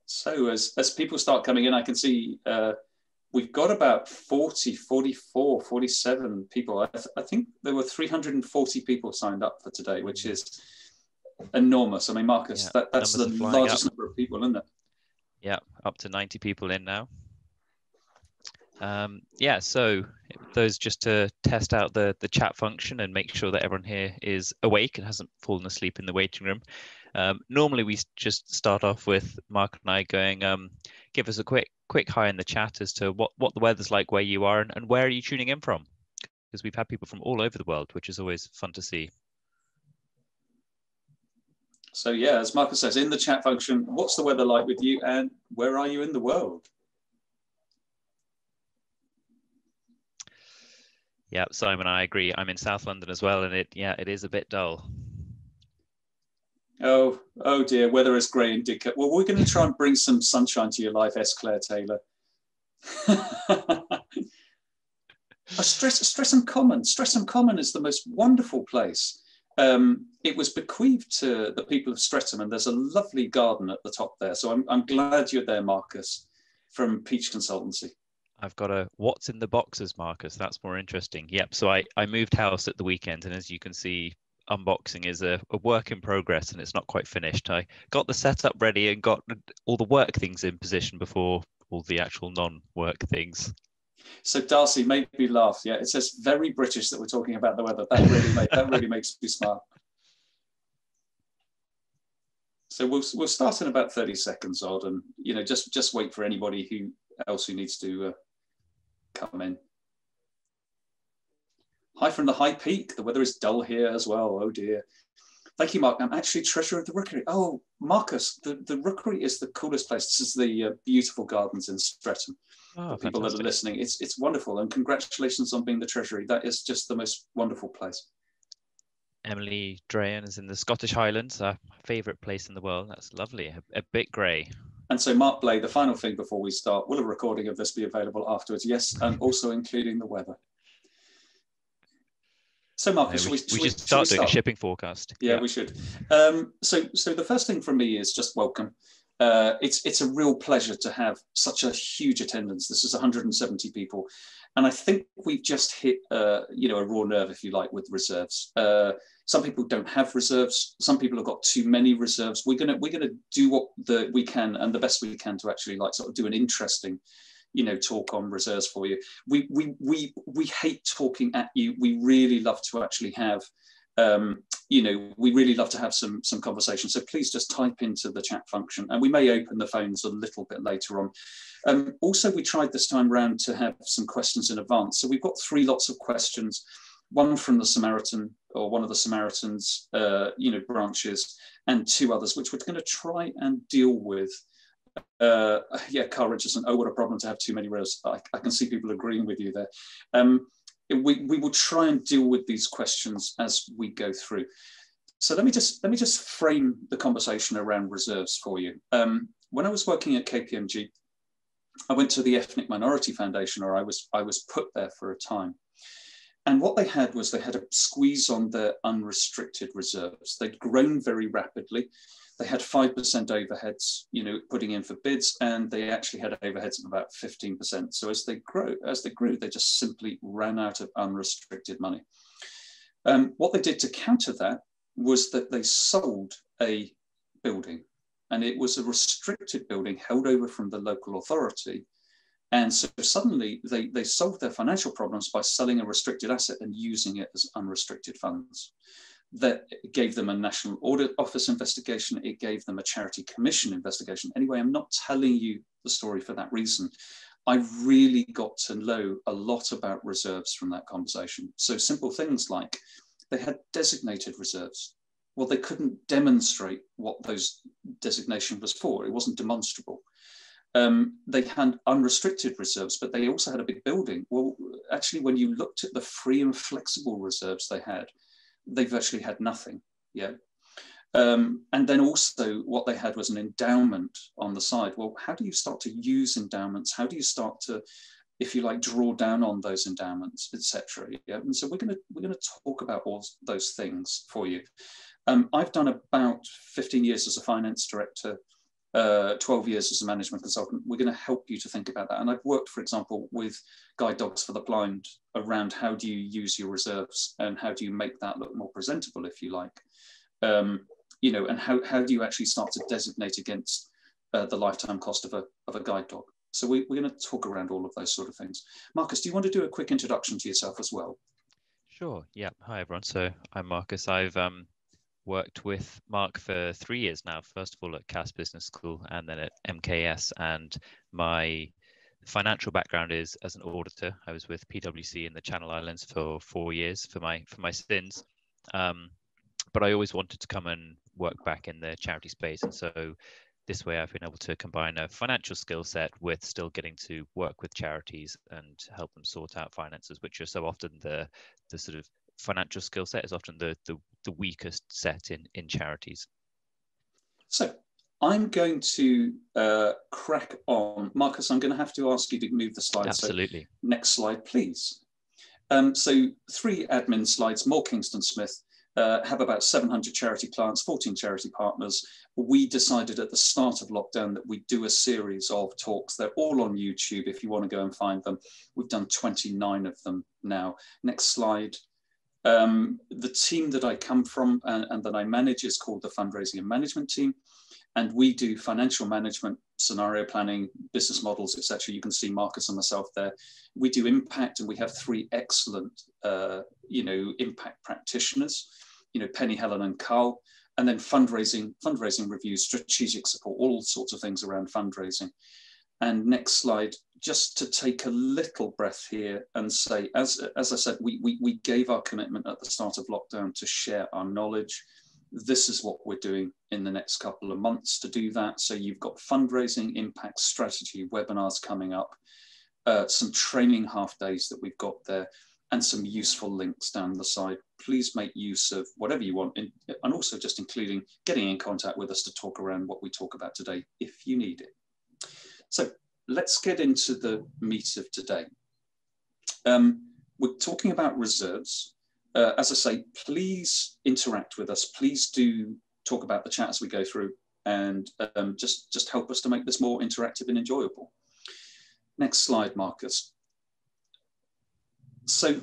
So as people start coming in, I can see we've got about 40, 44, 47 people. I think there were 340 people signed up for today, which is enormous. I mean, Marcus, that's the largest number of people, isn't it? Yeah, up to 90 people in now. Yeah, so those just to test out the chat function and make sure that everyone here is awake and hasn't fallen asleep in the waiting room. Normally we just start off with Mark and I going, give us a quick hi in the chat as to what the weather's like where you are and where are you tuning in from? Because we've had people from all over the world, which is always fun to see. So yeah, as Marcus says, in the chat function, what's the weather like with you and where are you in the world? Yeah, Simon, I agree. I'm in South London as well, and it is a bit dull. Oh dear, weather is grey in Didcot. Well, we're going to try and bring some sunshine to your life, S. Claire Taylor. Streatham Common. Streatham Common is the most wonderful place. It was bequeathed to the people of Streatham, and there's a lovely garden at the top there. So I'm glad you're there, Marcus, from Peach Consultancy. I've got a what's in the boxes, Marcus. That's more interesting. Yep. So I moved house at the weekend, and as you can see, unboxing is a work in progress, and it's not quite finished. I got the setup ready and got all the work things in position before all the actual non-work things. So Darcy made me laugh. Yeah, it says very British that we're talking about the weather. That really makes me smile. So we'll start in about 30 seconds odd, and just wait for anybody else who needs to come in. Hi from the High Peak. The weather is dull here as well. Oh dear. Thank you, Mark. I'm actually treasurer of the Rookery. Oh, Marcus, the Rookery is the coolest place. This is the beautiful gardens in Streatham. Oh, for people fantastic. that are listening, it's wonderful, and congratulations on being the treasury. That is just the most wonderful place. Emily Drahan is in the Scottish Highlands, our favourite place in the world. That's lovely. A bit grey. And so, Mark Blay, the final thing before we start, will a recording of this be available afterwards? Yes, and also including the weather. So, Marcus, we should start doing a shipping forecast. Yeah, we should. So the first thing from me is just welcome. It's a real pleasure to have such a huge attendance. This is 170 people, and I think we've just hit a raw nerve, if you like, with reserves. Some people don't have reserves. Some people have got too many reserves. We're gonna do what we can and the best we can to actually sort of do an interesting talk on reserves for you. We hate talking at you. We really love to actually have we really love to have some conversation. So please just type into the chat function, and we may open the phones a little bit later on. Also, we tried this time round to have some questions in advance. So we've got 3 lots of questions, one from the Samaritan or one of the Samaritans, branches, and 2 others, which we're going to try and deal with. Carl Richardson, oh, what a problem to have too many rows. I can see people agreeing with you there. We will try and deal with these questions as we go through. So let me just frame the conversation around reserves for you. When I was working at KPMG, I went to the Ethnic Minority Foundation, or I was put there for a time. And what they had a squeeze on their unrestricted reserves. They'd grown very rapidly. They had 5% overheads, putting in for bids, and they actually had overheads of about 15%. So as they grew, they just simply ran out of unrestricted money. What they did to counter that was that they sold a building, and it was a restricted building held over from the local authority. And so suddenly they solved their financial problems by selling a restricted asset and using it as unrestricted funds. That gave them a National Audit Office investigation. It gave them a Charity Commission investigation. Anyway, I'm not telling you the story for that reason. I really got to know a lot about reserves from that conversation. So simple things like they had designated reserves. Well, they couldn't demonstrate what those designation was for. It wasn't demonstrable. They had unrestricted reserves, but they also had a big building. Well, actually, when you looked at the free and flexible reserves they had, they virtually had nothing. Yeah. And then also what they had was an endowment on the side. Well, how do you start to use endowments? How do you start to, if you like, draw down on those endowments, etc.? Yeah. And so we're going to talk about all those things for you. I've done about 15 years as a finance director. 12 years as a management consultant, we're going to help you to think about that. And I've worked, for example, with Guide Dogs for the Blind around how do you use your reserves and how do you make that look more presentable, if you like. You know, and how do you actually start to designate against the lifetime cost of a guide dog? So we're going to talk around all of those sort of things. Marcus, do you want to do a quick introduction to yourself as well? Sure. Yeah. Hi, everyone. So I'm Marcus. I've worked with Mark for 3 years now, first of all at Cass Business School and then at MKS. And my financial background is as an auditor. I was with PwC in the Channel Islands for 4 years for my stints. But I always wanted to come and work back in the charity space. And so this way I've been able to combine a financial skill set with still getting to work with charities and help them sort out finances, which are so often the sort of financial skill set is often the weakest set in charities. So I'm going to crack on. Marcus, I'm going to have to ask you to move the slides. Absolutely. So next slide, please. So 3 admin slides, more Kingston Smith. Have about 700 charity clients, 14 charity partners. We decided at the start of lockdown that we'd do a series of talks. They're all on YouTube if you want to go and find them. We've done 29 of them now. Next slide. The team that I come from and that I manage is called the Fundraising and Management Team. And we do financial management, scenario planning, business models, etc. You can see Marcus and myself there. We do impact, and we have 3 excellent, impact practitioners. Penny, Helen, and Carl, and then fundraising reviews, strategic support, all sorts of things around fundraising. And next slide, just to take a little breath here and say, as I said, we gave our commitment at the start of lockdown to share our knowledge. This is what we're doing in the next couple of months to do that. So you've got fundraising, impact, strategy, webinars coming up, some training half days that we've got there, and some useful links down the side. Please make use of whatever you want, and also just including getting in contact with us to talk around what we talk about today, if you need it. So let's get into the meat of today. We're talking about reserves. As I say, please interact with us. Please do talk about the chat as we go through, and just help us to make this more interactive and enjoyable. Next slide, Marcus. So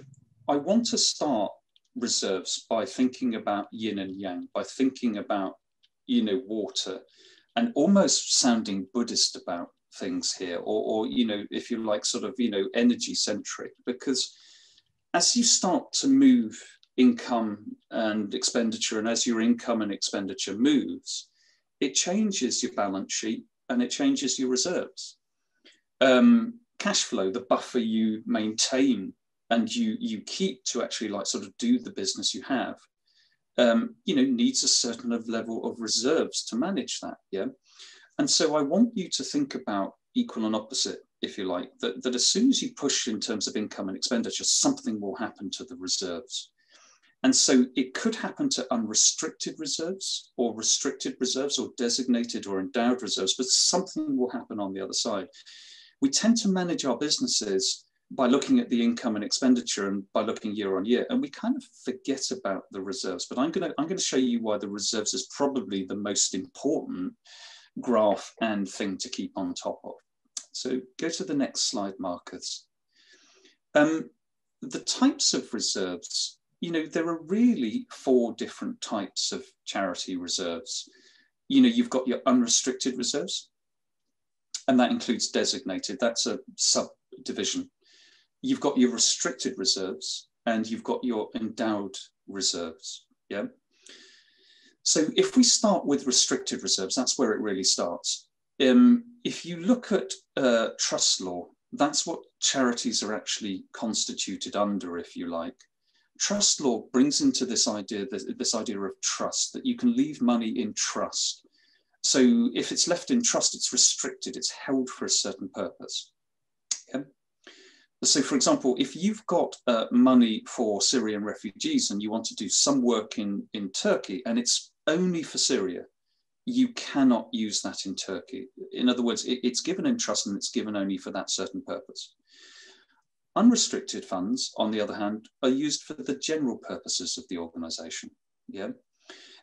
I want to start reserves by thinking about yin and yang, by thinking about, water, and almost sounding Buddhist about things here, or if you like, sort of, energy centric, because as you start to move income and expenditure, and as your income and expenditure moves, it changes your balance sheet and it changes your reserves. Cash flow, the buffer you maintain and you keep to actually sort of do the business you have, needs a certain level of reserves to manage that, yeah? And so I want you to think about equal and opposite, if you like, that as soon as you push in terms of income and expenditure, something will happen to the reserves. And so it could happen to unrestricted reserves or restricted reserves or designated or endowed reserves, but something will happen on the other side. We tend to manage our businesses by looking at the income and expenditure and by looking year on year, and we kind of forget about the reserves. But I'm going to show you why the reserves is probably the most important graph and thing to keep on top of. So go to the next slide, Marcus. The types of reserves, there are really 4 different types of charity reserves. You've got your unrestricted reserves, and that includes designated. That's a subdivision. You've got your restricted reserves, and you've got your endowed reserves, yeah? So if we start with restricted reserves, that's where it really starts. If you look at trust law, that's what charities are actually constituted under, if you like. Trust law brings into this idea of trust, that you can leave money in trust. So if it's left in trust, it's restricted, it's held for a certain purpose. Yeah? So for example, if you've got money for Syrian refugees and you want to do some work in Turkey and it's only for Syria, you cannot use that in Turkey. In other words, it's given in trust and it's given only for that certain purpose. Unrestricted funds, on the other hand, are used for the general purposes of the organization. Yeah.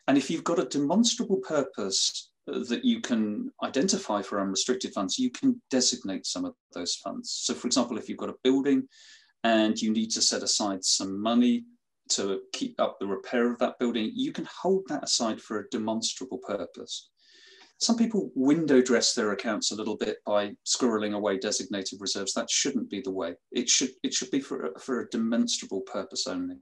And if you've got a demonstrable purpose that you can identify for unrestricted funds, you can designate some of those funds. So for example, if you've got a building and you need to set aside some money to keep up the repair of that building, you can hold that aside for a demonstrable purpose. Some people window dress their accounts a little bit by squirreling away designated reserves. That shouldn't be the way. It should be for a demonstrable purpose only.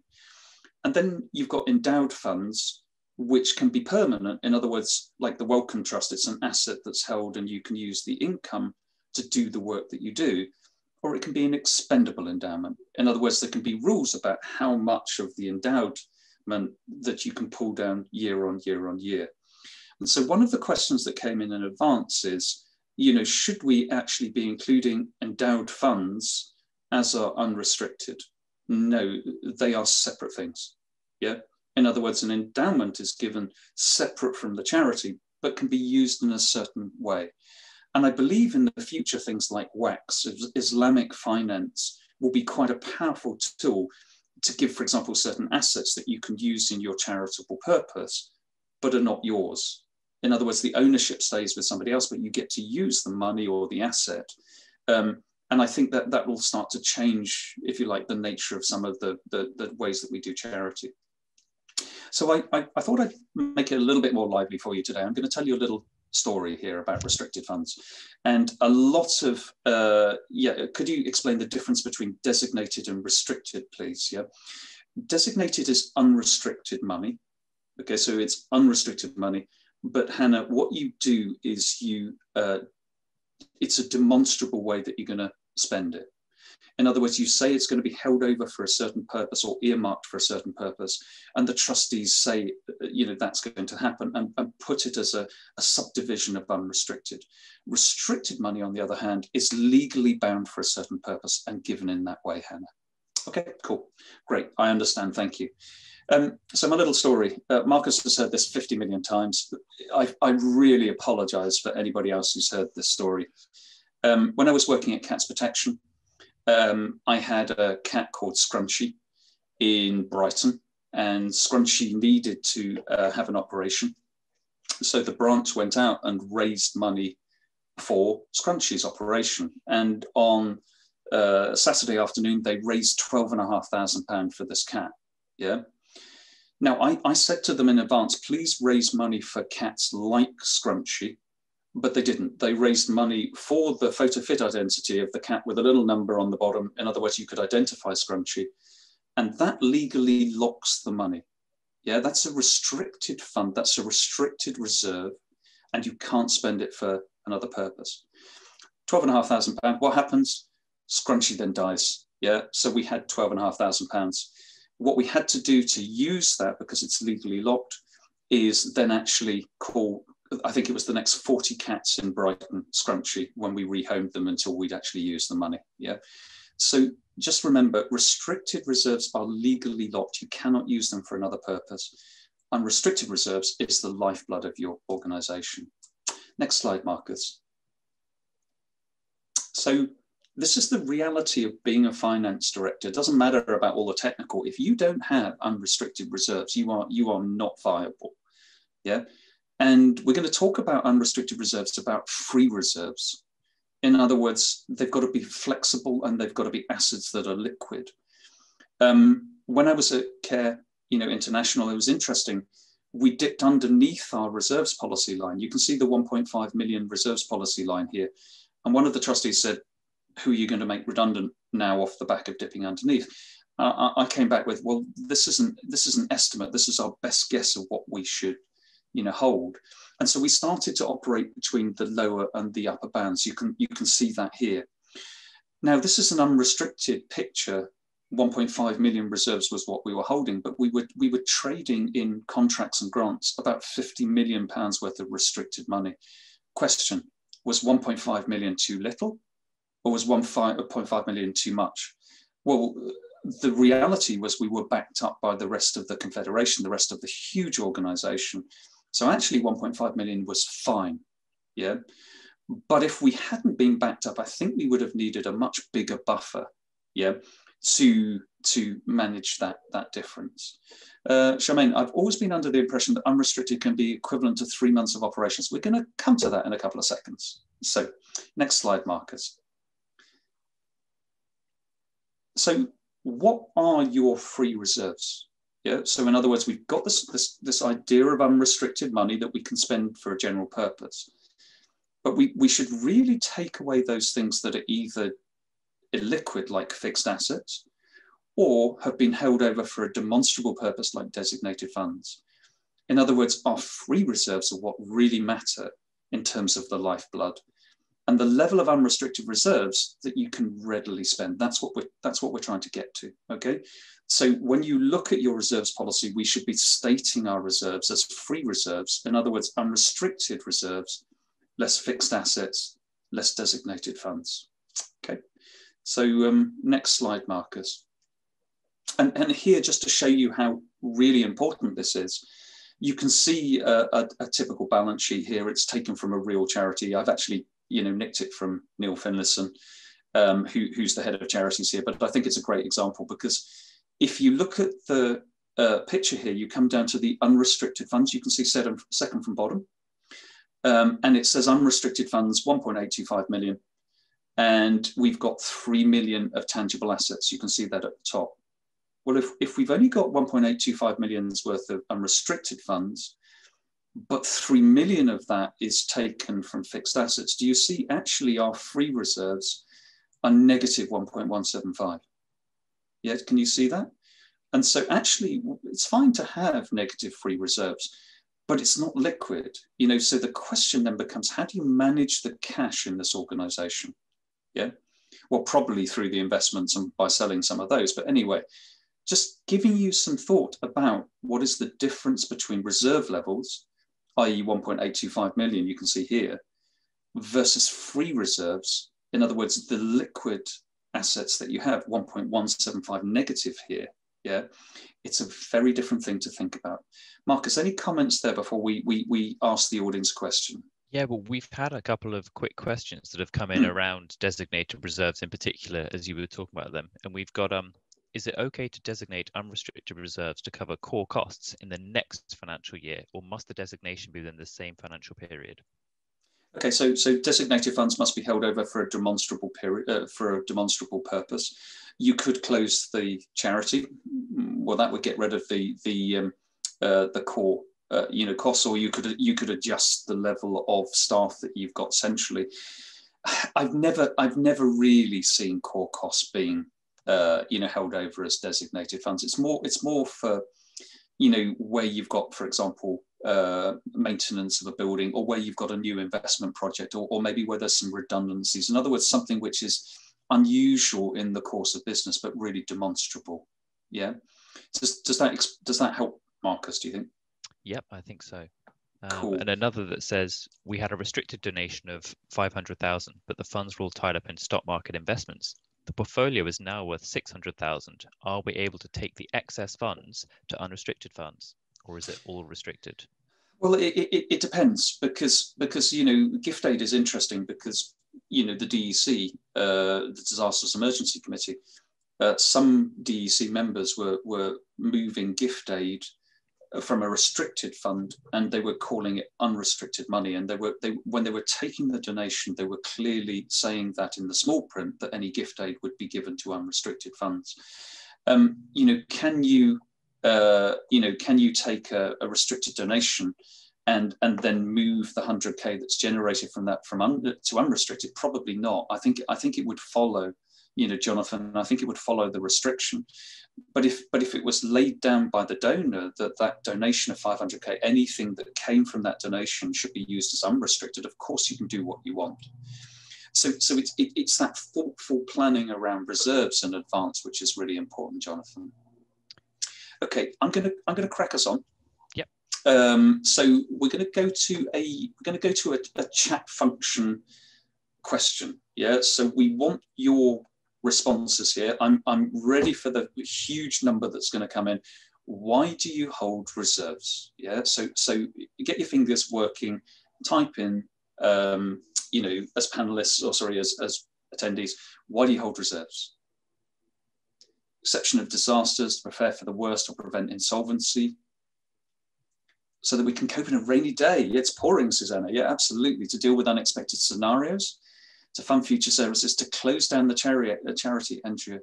And then you've got endowed funds, which can be permanent. In other words, like the Wellcome Trust, it's an asset that's held and you can use the income to do the work that you do. Or it can be an expendable endowment. In other words, there can be rules about how much of the endowment that you can pull down year on year on year. And so one of the questions that came in advance is, should we actually be including endowed funds as our unrestricted? No, they are separate things. Yeah. In other words, an endowment is given separate from the charity, but can be used in a certain way. And I believe in the future, things like WACS, Islamic finance, will be quite a powerful tool to give, for example, certain assets that you can use in your charitable purpose, but are not yours. In other words, the ownership stays with somebody else, but you get to use the money or the asset. And I think that will start to change, if you like, the nature of some of the ways that we do charity. So I thought I'd make it a little bit more lively for you today. I'm going to tell you a little story here about restricted funds. And a lot of, could you explain the difference between designated and restricted, please? Yeah. Designated is unrestricted money. Okay, so it's unrestricted money. But Hannah, what you do is it's a demonstrable way that you're going to spend it. In other words, you say it's going to be held over for a certain purpose or earmarked for a certain purpose, and the trustees say, that's going to happen, and put it as a subdivision of unrestricted. Restricted money, on the other hand, is legally bound for a certain purpose and given in that way, Hannah. Okay, cool, great, I understand, thank you. So my little story, Marcus has heard this 50 million times. I really apologize for anybody else who's heard this story. When I was working at Cats Protection, I had a cat called Scrunchy in Brighton, and Scrunchy needed to have an operation. So the branch went out and raised money for Scrunchy's operation. And on Saturday afternoon, they raised £12,500 for this cat. Yeah. Now, I said to them in advance, please raise money for cats like Scrunchy, but they didn't. They raised money for the photo fit identity of the cat with a little number on the bottom. In other words, you could identify Scrunchy, and that legally locks the money. Yeah, that's a restricted fund. That's a restricted reserve, and you can't spend it for another purpose. £12,500. What happens? Scrunchy then dies. Yeah, so we had £12,500. What we had to do to use that, because it's legally locked, is then actually call, I think it was the next 40 cats in Brighton Scrunchy when we rehomed them until we'd actually used the money. Yeah. So just remember, restricted reserves are legally locked. You cannot use them for another purpose. Unrestricted reserves is the lifeblood of your organization. Next slide, Marcus. So this is the reality of being a finance director. It doesn't matter about all the technical. If you don't have unrestricted reserves, you are not viable. Yeah. And we're going to talk about unrestricted reserves, about free reserves. In other words, they've got to be flexible and they've got to be assets that are liquid. When I was at Care International, it was interesting. We dipped underneath our reserves policy line. You can see the 1.5 million reserves policy line here. And one of the trustees said, who are you going to make redundant now off the back of dipping underneath? I came back with, well, this is an estimate. This is our best guess of what we should hold. And so we started to operate between the lower and the upper bounds. You can see that here. Now, this is an unrestricted picture. 1.5 million reserves was what we were holding, but we were trading in contracts and grants about £50 million worth of restricted money. Question, was 1.5 million too little, or was 1.5 million too much? Well, the reality was we were backed up by the rest of the Confederation, the rest of the huge organization. So actually 1.5 million was fine, yeah? But if we hadn't been backed up, I think we would have needed a much bigger buffer. yeah, to manage that difference. Charmaine, I've always been under the impression that unrestricted can be equivalent to 3 months of operations. We're going to come to that in a couple of seconds. So next slide, Marcus. So what are your free reserves? Yeah, so in other words, we've got this idea of unrestricted money that we can spend for a general purpose. But we should really take away those things that are either illiquid, like fixed assets, or have been held over for a demonstrable purpose, like designated funds. In other words, our free reserves are what really matter in terms of the lifeblood, and the level of unrestricted reserves that you can readily spend. That's what we're trying to get to. Okay, so when you look at your reserves policy, we should be stating our reserves as free reserves. In other words, unrestricted reserves, less fixed assets, less designated funds. Okay, so next slide, Marcus. And here, just to show you how really important this is, you can see a typical balance sheet here. It's taken from a real charity. I've actually, nicked it from Neil Finlayson, who's the head of charities here. But I think it's a great example, because if you look at the picture here, you come down to the unrestricted funds. You can see second from bottom. And it says unrestricted funds, 1.825 million. And we've got 3 million of tangible assets. You can see that at the top. Well, if we've only got 1.825 million's worth of unrestricted funds, but 3 million of that is taken from fixed assets, do you see actually our free reserves are negative 1.175? Yeah, can you see that? And so actually, it's fine to have negative free reserves, but it's not liquid. So the question then becomes, how do you manage the cash in this organization? Yeah, well, probably through the investments and by selling some of those. But anyway, just giving you some thought about what is the difference between reserve levels, i.e. 1.825 million, you can see here, versus free reserves. In other words, the liquid assets that you have, 1.175 negative here. Yeah, it's a very different thing to think about. Marcus, any comments there before we ask the audience a question? Yeah, well, we've had a couple of quick questions that have come in around designated reserves in particular, as you were talking about them. And we've got, is it okay to designate unrestricted reserves to cover core costs in the next financial year, or must the designation be within the same financial period? Okay, so designated funds must be held over for a demonstrable period, for a demonstrable purpose. You could close the charity. Well, that would get rid of the core costs, or you could adjust the level of staff that you've got centrally. I've never really seen core costs being held over as designated funds. It's more for where you've got, for example, maintenance of a building, or where you've got a new investment project, or maybe where there's some redundancies. In other words, something which is unusual in the course of business, but really demonstrable. Yeah. Does that help, Marcus, do you think? Yep, I think so. Cool. And another that says, we had a restricted donation of 500,000, but the funds were all tied up in stock market investments. The portfolio is now worth 600,000. Are we able to take the excess funds to unrestricted funds, or is it all restricted? Well, it depends, because gift aid is interesting, because the DEC, the Disasters Emergency Committee, some DEC members were moving gift aid from a restricted fund, and they were calling it unrestricted money. And when they were taking the donation, they were clearly saying that in the small print that any gift aid would be given to unrestricted funds. Can you take a restricted donation and then move the 100K that's generated from that to unrestricted? Probably not. I think it would follow, Jonathan, I think it would follow the restriction. But if it was laid down by the donor that donation of 500K, anything that came from that donation should be used as unrestricted, of course you can do what you want. So it's that thoughtful planning around reserves in advance, which is really important, Jonathan. Okay, I'm gonna crack us on. Yep. So we're gonna go to a chat function question. Yeah. So we want your responses here. I'm ready for the huge number that's going to come in. Why do you hold reserves? Yeah. So get your fingers working. Type in, as panelists, or sorry, as attendees, why do you hold reserves? perception of disasters, to prepare for the worst or prevent insolvency, so that we can cope in a rainy day. It's pouring, Susanna. Yeah, absolutely. To deal with unexpected scenarios, to fund future services, to close down the charity entry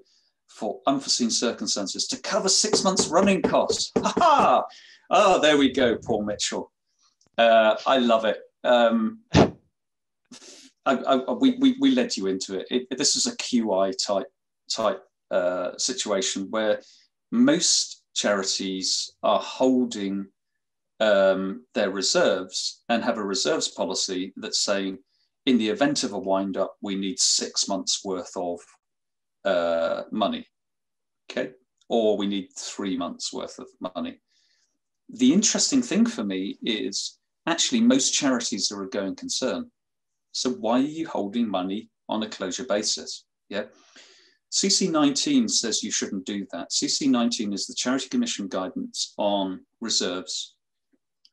for unforeseen circumstances, to cover 6 months running costs. Ha ha! Oh, there we go, Paul Mitchell. I love it. We led you into it. This is a QI type situation where most charities are holding their reserves and have a reserves policy that's saying, in the event of a wind up, we need 6 months worth of money, okay, or we need 3 months worth of money. The interesting thing for me is actually most charities are a going concern. So why are you holding money on a closure basis? Yeah. CC19 says you shouldn't do that. CC19 is the Charity Commission guidance on reserves.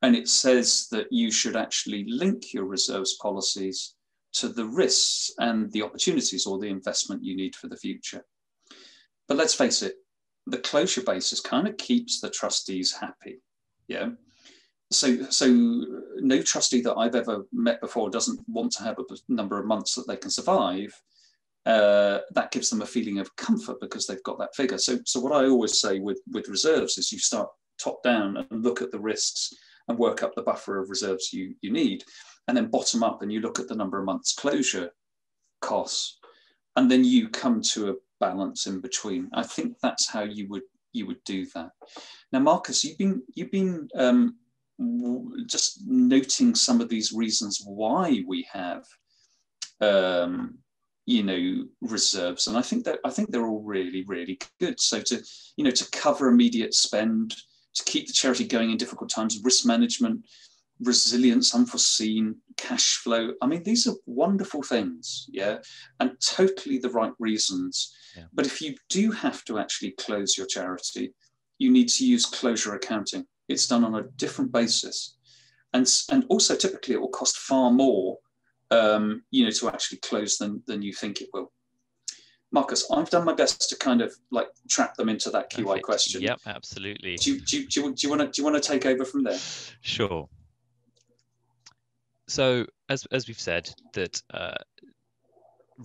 And it says that you should actually link your reserves policies to the risks and the opportunities or the investment you need for the future. But let's face it, the closure basis kind of keeps the trustees happy. Yeah. So no trustee that I've ever met before doesn't want to have a number of months that they can survive. That gives them a feeling of comfort because they've got that figure. So what I always say with reserves is you start top down and look at the risks and work up the buffer of reserves you need, and then bottom up and you look at the number of months closure costs, and then you come to a balance in between. I think that's how you would do that. Now, Marcus, you've been just noting some of these reasons why we have reserves, and I think they're all really, really good. So to cover immediate spend, to keep the charity going in difficult times, risk management, resilience, unforeseen, cash flow. I mean, these are wonderful things, yeah, and totally the right reasons. Yeah. But if you do have to actually close your charity, you need to use closure accounting. It's done on a different basis, and also typically it will cost far more, to actually close than you think it will. Marcus, I've done my best to kind of like trap them into that QI question. Yep, absolutely. Do you want to take over from there? Sure. So as we've said, that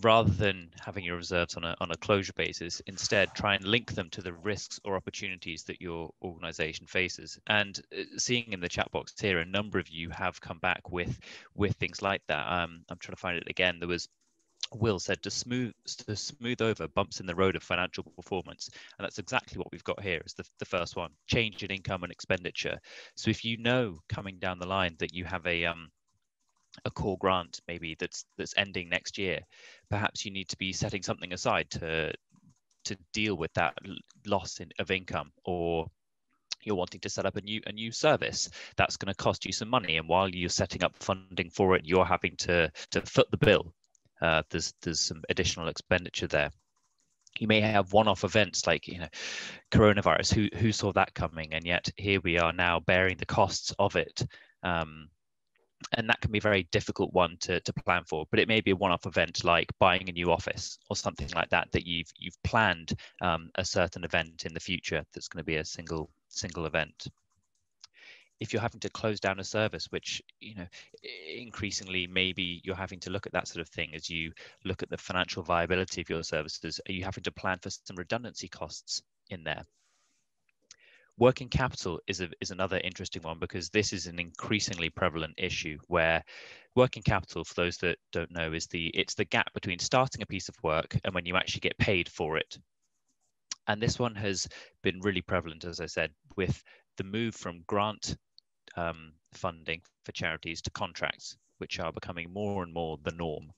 rather than having your reserves on a closure basis, instead try and link them to the risks or opportunities that your organization faces. And seeing in the chat box here, a number of you have come back with things like that. I'm trying to find it again. There was Will said to smooth over bumps in the road of financial performance, and that's exactly what we've got here. Is the first one, change in income and expenditure. So if you know coming down the line that you have a core grant maybe that's ending next year, perhaps you need to be setting something aside to deal with that loss of income, or you're wanting to set up a new service that's going to cost you some money, and while you're setting up funding for it, you're having to foot the bill. There's some additional expenditure there. You may have one-off events like coronavirus. Who saw that coming? And yet here we are now bearing the costs of it. And that can be a very difficult one to plan for. But it may be a one-off event like buying a new office or something like that you've planned a certain event in the future that's going to be a single event. If you're having to close down a service, which increasingly maybe you're having to look at that sort of thing as you look at the financial viability of your services, are you having to plan for some redundancy costs in there? Working capital is another interesting one, because this is an increasingly prevalent issue, where working capital, for those that don't know, it's the gap between starting a piece of work and when you actually get paid for it. And this one has been really prevalent, as I said, with the move from grant funding for charities to contracts, which are becoming more and more the norm.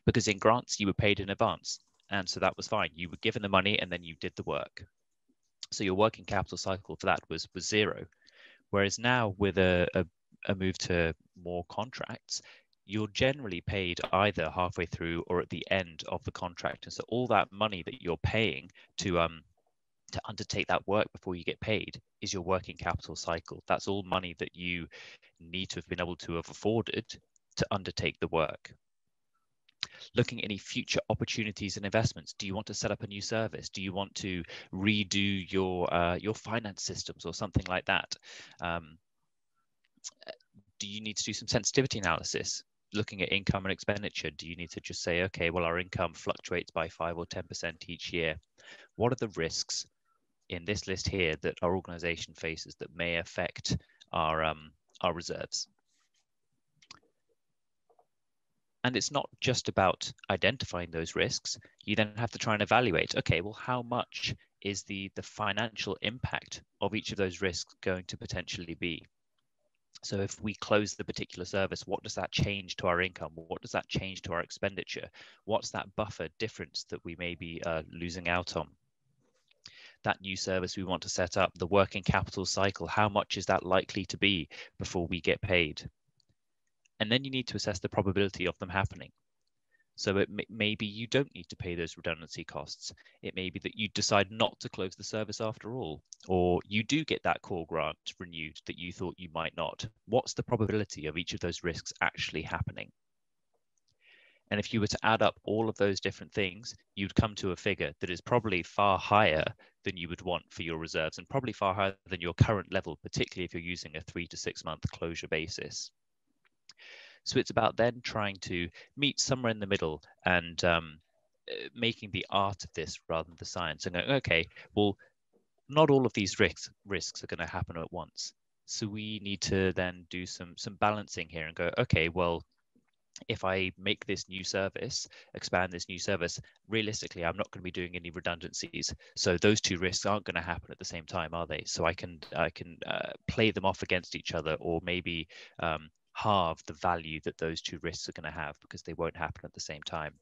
Because in grants, you were paid in advance. And so that was fine. You were given the money and then you did the work. So your working capital cycle for that was zero. Whereas now with a move to more contracts, you're generally paid either halfway through or at the end of the contract. And so all that money that you're paying to undertake that work before you get paid is your working capital cycle. That's all money that you need to have been able to have afforded to undertake the work. looking at any future opportunities and investments. Do you want to set up a new service? Do you want to redo your finance systems or something like that? Do you need to do some sensitivity analysis? Looking at income and expenditure, do you need to just say, okay, well, our income fluctuates by 5 or 10% each year. What are the risks in this list here that our organization faces that may affect our reserves? And it's not just about identifying those risks. You then have to try and evaluate, okay, well, how much is the financial impact of each of those risks going to potentially be? So if we close the particular service, what does that change to our income? What does that change to our expenditure? What's that buffer difference that we may be losing out on? That new service we want to set up, the working capital cycle, how much is that likely to be before we get paid? And then you need to assess the probability of them happening. So maybe you don't need to pay those redundancy costs. It may be that you decide not to close the service after all, or you do get that core grant renewed that you thought you might not. What's the probability of each of those risks actually happening? And if you were to add up all of those different things, you'd come to a figure that is probably far higher than you would want for your reserves, and probably far higher than your current level, particularly if you're using a 3 to 6 month closure basis. So it's about then trying to meet somewhere in the middle and making the art of this rather than the science, and going, okay, well, not all of these risks are going to happen at once. So we need to then do some balancing here and go, okay, well, if I make this new service, expand this new service, realistically, I'm not going to be doing any redundancies. So those two risks aren't going to happen at the same time, are they? So I can play them off against each other, or maybe halve the value that those two risks are going to have because they won't happen at the same time.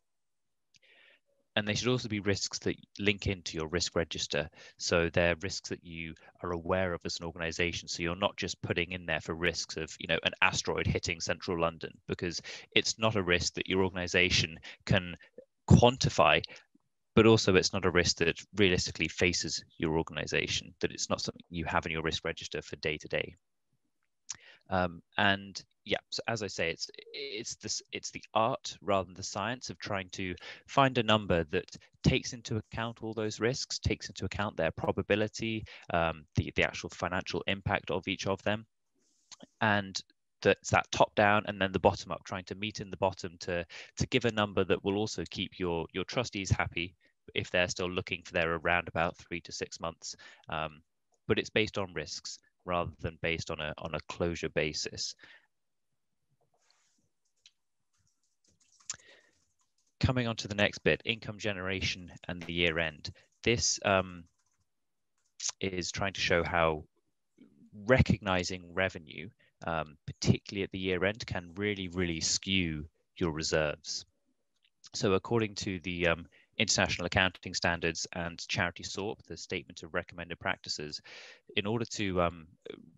And they should also be risks that link into your risk register. So they're risks that you are aware of as an organization. So you're not just putting in there for risks of, an asteroid hitting central London, because it's not a risk that your organization can quantify, but also it's not a risk that realistically faces your organization, that it's not something you have in your risk register for day to day. And yeah, so as I say, it's the art rather than the science of trying to find a number that takes into account all those risks, takes into account their probability, the actual financial impact of each of them, and that's that top down and then the bottom up, trying to meet in the bottom to give a number that will also keep your trustees happy if they're still looking for their around about 3 to 6 months, but it's based on risks rather than based on a closure basis. Coming on to the next bit, income generation and the year end. This is trying to show how recognizing revenue, particularly at the year end, can really skew your reserves. So according to the International Accounting Standards and Charity SORP, the Statement of Recommended Practices, in order to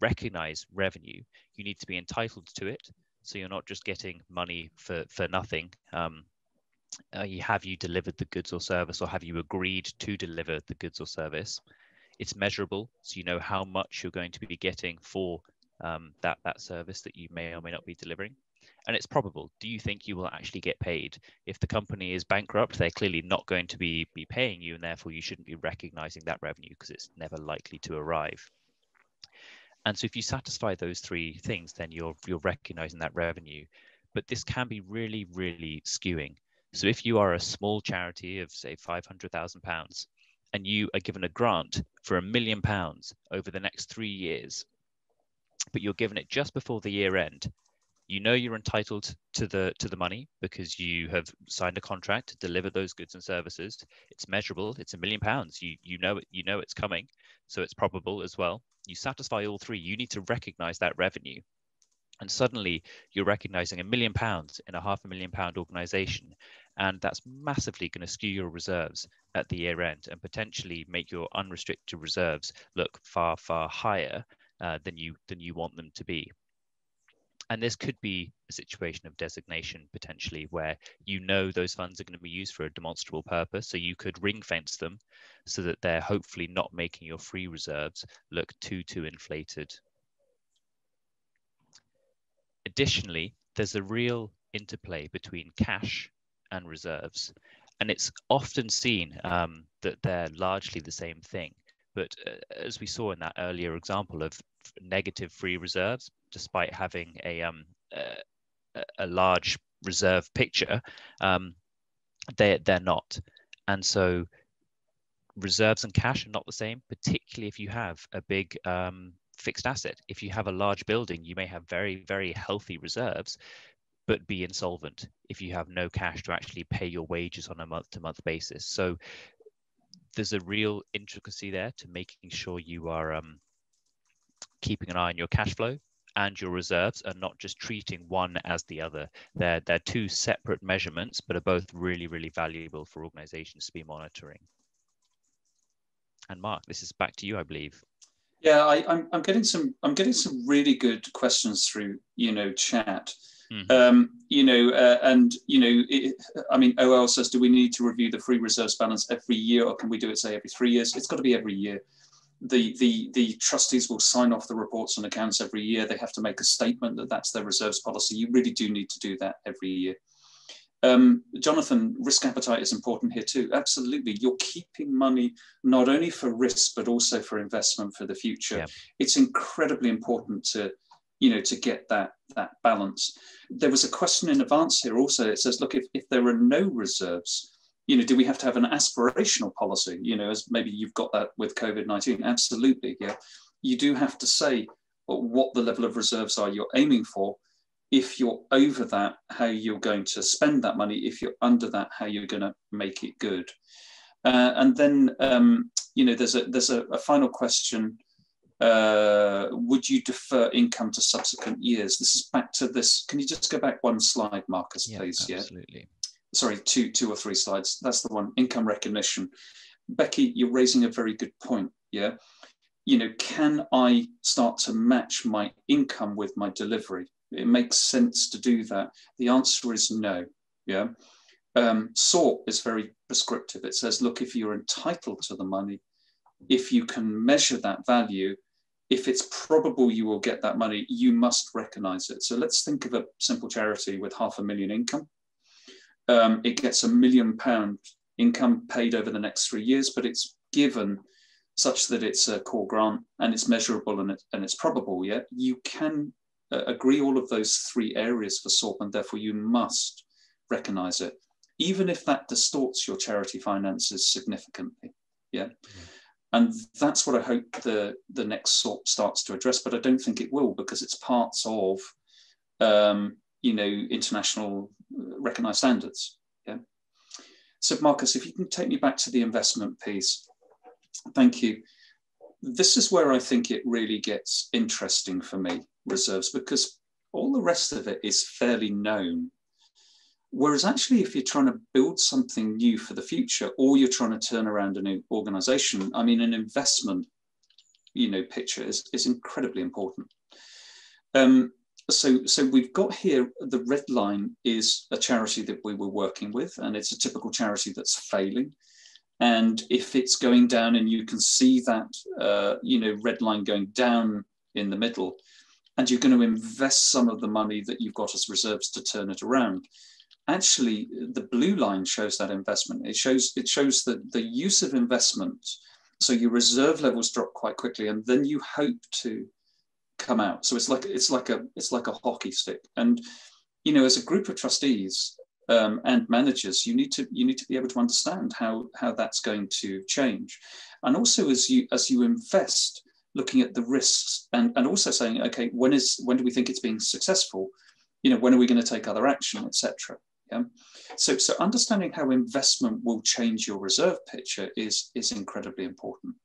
recognize revenue, you need to be entitled to it. So you're not just getting money for nothing. Have you delivered the goods or service, or have you agreed to deliver the goods or service? It's measurable, so you know how much you're going to be getting for that service that you may or may not be delivering. And it's probable. Do you think you will actually get paid? If the company is bankrupt, they're clearly not going to be paying you, and therefore you shouldn't be recognizing that revenue because it's never likely to arrive. And so if you satisfy those three things, then you're recognizing that revenue. But this can be really skewing. So if you are a small charity of, say, £500,000, and you are given a grant for £1 million over the next 3 years, but you're given it just before the year end, you know you're entitled to the money because you have signed a contract to deliver those goods and services. It's measurable. It's £1 million. You know it's coming, so it's probable as well. You satisfy all three. You need to recognize that revenue, and suddenly you're recognizing £1 million in a £500,000 organization, and that's massively going to skew your reserves at the year end and potentially make your unrestricted reserves look far higher than you want them to be. And this could be a situation of designation potentially, where you know those funds are going to be used for a demonstrable purpose, so you could ring fence them so that they're hopefully not making your free reserves look too inflated. Additionally, there's a real interplay between cash and reserves. And it's often seen that they're largely the same thing. But as we saw in that earlier example of negative free reserves, despite having a large reserve picture, they're not. And so reserves and cash are not the same, particularly if you have a big fixed asset. If you have a large building, you may have very, very healthy reserves, but be insolvent if you have no cash to actually pay your wages on a month-to-month basis. So there's a real intricacy there to making sure you are keeping an eye on your cash flow and your reserves, and not just treating one as the other. They're two separate measurements, but are both really, really valuable for organizations to be monitoring. And Mark, this is back to you, I believe. Yeah, I'm getting some really good questions through chat. Mm-hmm. I mean, OL says, do we need to review the free reserves balance every year, or can we do it, say, every 3 years? It's got to be every year. The trustees will sign off the reports and accounts every year. They have to make a statement that that's their reserves policy. You really do need to do that every year. Jonathan, risk appetite is important here too. Absolutely. You're keeping money not only for risk, but also for investment for the future. Yeah. It's incredibly important to get that balance. There was a question in advance here also. It says, look, if there are no reserves, do we have to have an aspirational policy? As maybe you've got that with COVID-19. Absolutely. Yeah. You do have to say what the level of reserves are you're aiming for. If you're over that, how you're going to spend that money. If you're under that, how you're going to make it good. And then, there's a final question. Would you defer income to subsequent years? This is back to this. Can you just go back one slide, Marcus, please? Absolutely. Yeah. Sorry, two or three slides. That's the one, income recognition. Becky, you're raising a very good point. Yeah. Can I start to match my income with my delivery? It makes sense to do that. The answer is no. Yeah. SORT is very prescriptive. It says, look, if you're entitled to the money, if you can measure that value, if it's probable you will get that money, you must recognize it. So let's think of a simple charity with £500,000 income. It gets £1 million income paid over the next 3 years, but it's given such that it's a core grant and it's measurable and it's probable. Yeah, you can agree all of those 3 areas for SORP, and therefore you must recognize it, even if that distorts your charity finances significantly. Yeah. And that's what I hope the next SORP starts to address, but I don't think it will, because it's parts of international recognized standards. Yeah. So Marcus, if you can take me back to the investment piece. Thank you. This is where I think it really gets interesting for me, reserves, because all the rest of it is fairly known. Whereas actually, if you're trying to build something new for the future, or you're trying to turn around a new organization, I mean, an investment, picture is incredibly important. So we've got here, the red line is a charity that we were working with, and it's a typical charity that's failing. And if it's going down and you can see that, red line going down in the middle, and you're going to invest some of the money that you've got as reserves to turn it around, actually the blue line shows that investment. It shows the use of investment. So your reserve levels drop quite quickly, and then you hope to come out. So it's like a hockey stick. And as a group of trustees and managers, you need to be able to understand how that's going to change. And also as you invest, looking at the risks and also saying, okay, when do we think it's being successful? When are we going to take other action, etc. Yeah. So understanding how investment will change your reserve picture is incredibly important.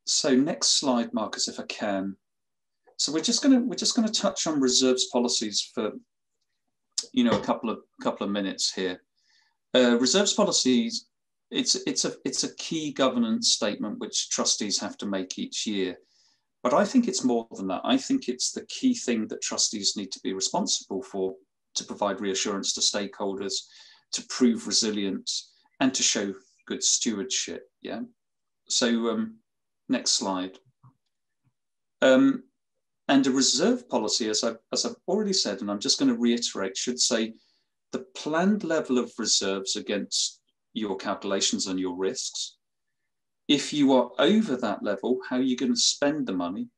So next slide, Marcus, if I can. So we're just going to touch on reserves policies for a couple of minutes here. Reserves policies, it's a key governance statement which trustees have to make each year. But I think it's more than that. I think it's the key thing that trustees need to be responsible for, to provide reassurance to stakeholders, to prove resilience, and to show good stewardship. Yeah. So next slide. And a reserve policy, as I've already said, and I'm just going to reiterate, should say the planned level of reserves against your calculations and your risks. If you are over that level, how are you going to spend the money?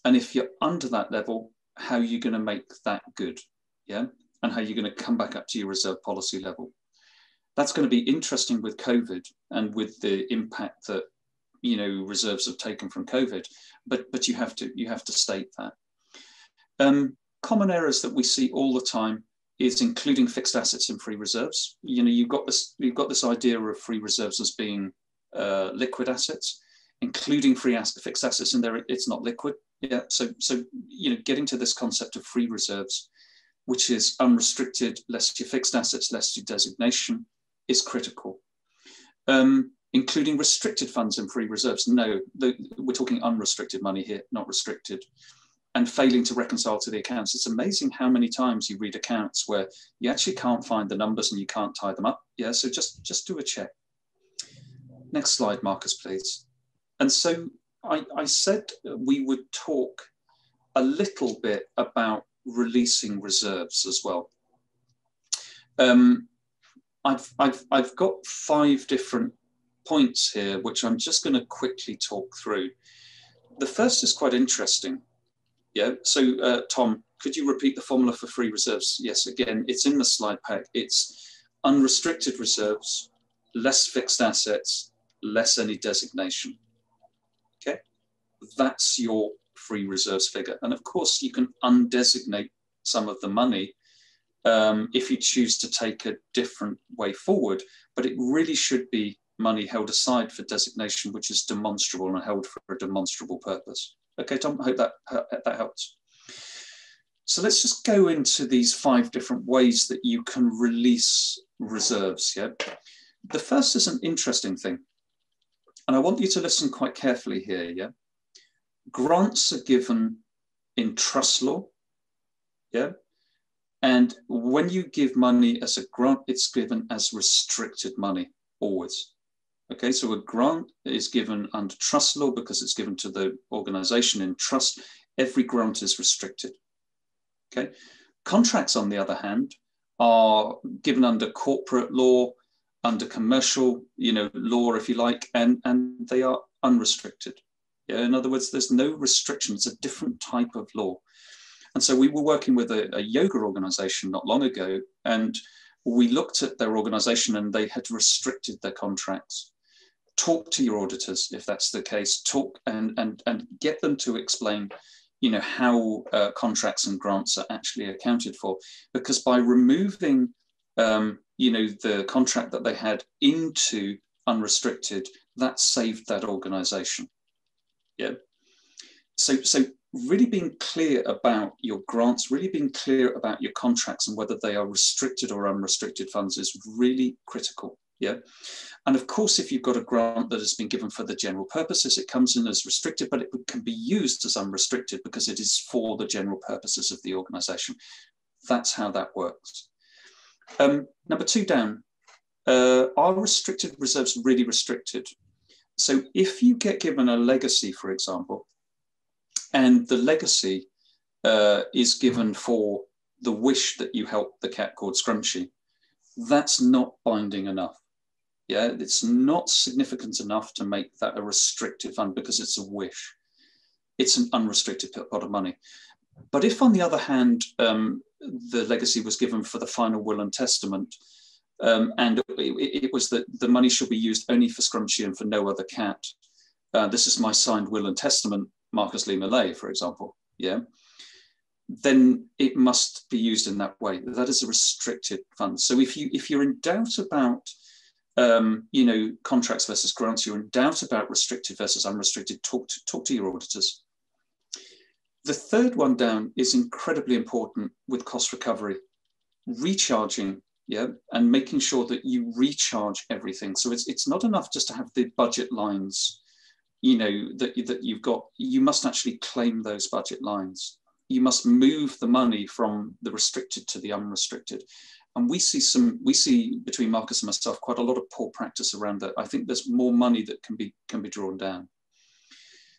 And if you're under that level, how are you going to make that good? Yeah. And how you're going to come back up to your reserve policy level. That's going to be interesting with COVID and with the impact that, you know, reserves have taken from COVID, but you have to state that. Common errors that we see all the time is including fixed assets in free reserves. You know, you've got this idea of free reserves as being liquid assets, including fixed assets in there. It's not liquid. Yeah. So you know, getting to this concept of free reserves, which is unrestricted less your fixed assets less your designation, is critical. Including restricted funds in free reserves. No, we're talking unrestricted money here, not restricted. And failing to reconcile to the accounts. It's amazing how many times you read accounts where you actually can't find the numbers and you can't tie them up. Yeah, so just do a check. Next slide, Marcus, please. And so I said we would talk a little bit about releasing reserves as well. I've got 5 different points here, which I'm just going to quickly talk through. The first is quite interesting. Yeah, so Tom, could you repeat the formula for free reserves? Yes, again, it's in the slide pack. It's unrestricted reserves, less fixed assets, less any designation. Okay, that's your free reserves figure. And of course, you can undesignate some of the money if you choose to take a different way forward, but it really should be money held aside for designation, which is demonstrable and held for a demonstrable purpose. Okay, Tom, I hope that helps. So let's just go into these 5 different ways that you can release reserves. Yeah, the first is an interesting thing, and I want you to listen quite carefully here. Yeah, grants are given in trust law. Yeah, and when you give money as a grant, it's given as restricted money always. Okay, so a grant is given under trust law because it's given to the organization in trust. Every grant is restricted. Okay, contracts, on the other hand, are given under corporate law, under commercial, you know, law, if you like, and they are unrestricted. Yeah, in other words, there's no restriction. It's a different type of law. And so we were working with a yoga organization not long ago, and we looked at their organization and they had restricted their contracts. Talk to your auditors if that's the case. Talk and get them to explain, you know, how contracts and grants are actually accounted for. Because by removing, you know, the contract that they had into unrestricted, that saved that organization. Yeah. So really being clear about your grants, really being clear about your contracts and whether they are restricted or unrestricted funds is really critical. Yeah. And of course, if you've got a grant that has been given for the general purposes, it comes in as restricted, but it can be used as unrestricted because it is for the general purposes of the organization. That's how that works. Number 2 down, are restricted reserves really restricted? So if you get given a legacy, for example, and the legacy is given for the wish that you help the cat called Scrunchy, that's not binding enough. Yeah, it's not significant enough to make that a restricted fund because it's a wish. It's an unrestricted pot of money. But if, on the other hand, the legacy was given for the final will and testament, and it was that the money should be used only for Scrunchy and for no other cat. This is my signed will and testament, Marcus Lee Millay, for example. Yeah, then it must be used in that way. That is a restricted fund. So if you're in doubt about you know, contracts versus grants, you're in doubt about restricted versus unrestricted, talk to your auditors. The 3rd one down is incredibly important with cost recovery, recharging, yeah, and making sure that you recharge everything. So it's not enough just to have the budget lines, you know, that you've got. You must actually claim those budget lines. You must move the money from the restricted to the unrestricted. And we see between Marcus and myself quite a lot of poor practice around that. I think there's more money that can be drawn down.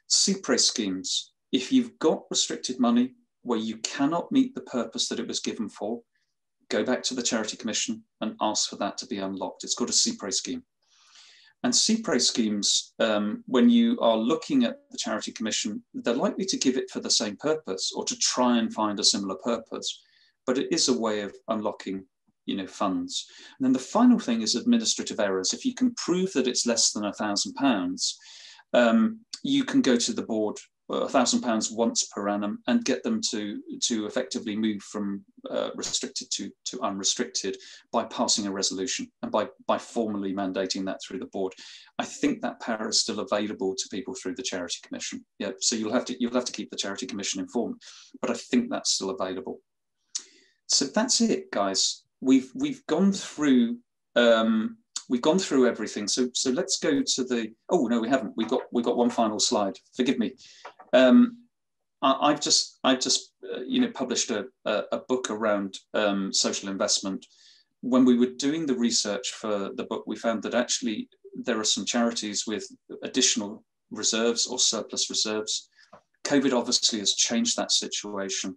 CPRE schemes, if you've got restricted money where you cannot meet the purpose that it was given for, go back to the Charity Commission and ask for that to be unlocked. It's called a CPRE scheme. And CPRE schemes, when you are looking at the Charity Commission, they're likely to give it for the same purpose or to try and find a similar purpose, but it is a way of unlocking, funds. And then the final thing is administrative errors. If you can prove that it's less than £1,000, you can go to the board £1,000 once per annum and get them to effectively move from restricted to unrestricted by passing a resolution and by formally mandating that through the board. I think that power is still available to people through the Charity Commission. Yeah, so you'll have to keep the Charity Commission informed, but I think that's still available. So that's it, guys. We've gone through everything. So let's go to the. Oh no, we haven't. We got one final slide. Forgive me. I've just published a book around social investment. When we were doing the research for the book, we found that actually there are some charities with additional reserves or surplus reserves. COVID obviously has changed that situation,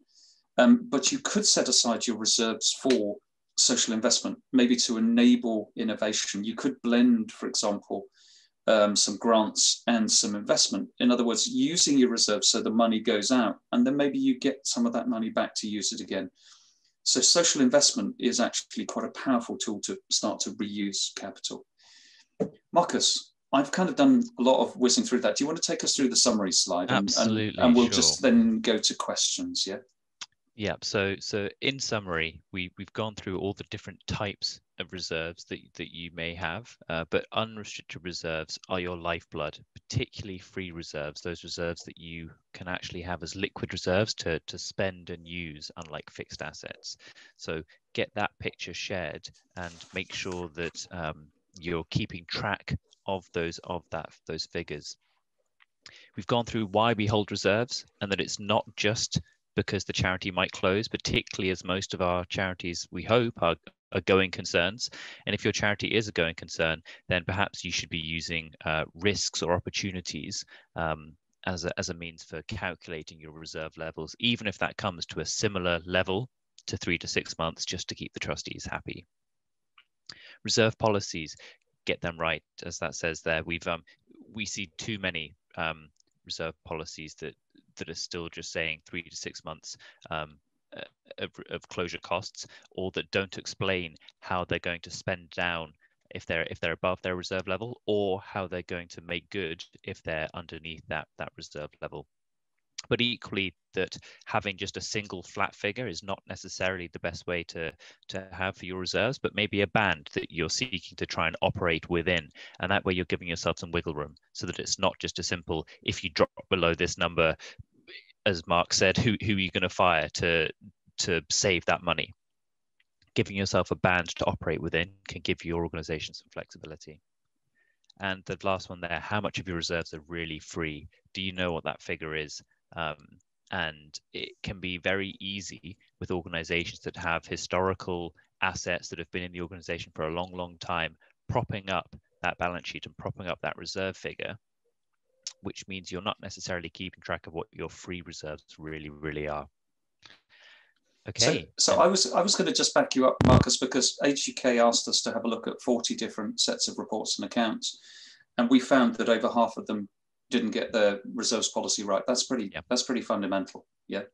but you could set aside your reserves for social investment, maybe to enable innovation. You could blend, for example, some grants and some investment. In other words, using your reserves so the money goes out and then maybe you get some of that money back to use it again. So social investment is actually quite a powerful tool to start to reuse capital. Marcus, I've kind of done a lot of whizzing through that. Do you want to take us through the summary slide? Absolutely, and we'll sure. just then go to questions, yeah? Yeah, so in summary, we've gone through all the different types of reserves that you may have, but unrestricted reserves are your lifeblood, particularly free reserves, those reserves that you can actually have as liquid reserves to spend and use, unlike fixed assets. So get that picture shared and make sure that you're keeping track of those figures. We've gone through why we hold reserves and that it's not just because the charity might close, particularly as most of our charities, we hope, are going concerns. And if your charity is a going concern, then perhaps you should be using risks or opportunities as a means for calculating your reserve levels, even if that comes to a similar level to 3 to 6 months, just to keep the trustees happy. Reserve policies, get them right, as that says there. We see too many reserve policies that are still just saying 3 to 6 months of closure costs, or that don't explain how they're going to spend down if they're above their reserve level, or how they're going to make good if they're underneath that reserve level. But equally, that having just a single flat figure is not necessarily the best way to have for your reserves, but maybe a band that you're seeking to try and operate within. And that way you're giving yourself some wiggle room, so that it's not just a simple, if you drop below this number, as Mark said, who are you going to fire to save that money? Giving yourself a band to operate within can give your organization some flexibility. And the last one there, how much of your reserves are really free? Do you know what that figure is? And it can be very easy with organizations that have historical assets that have been in the organization for a long, long time, propping up that balance sheet and propping up that reserve figure, which means you're not necessarily keeping track of what your free reserves really, really are. Okay. So I was going to just back you up, Marcus, because HUK asked us to have a look at 40 different sets of reports and accounts, and we found that over half of them didn't get their reserves policy right. That's pretty fundamental. Yeah.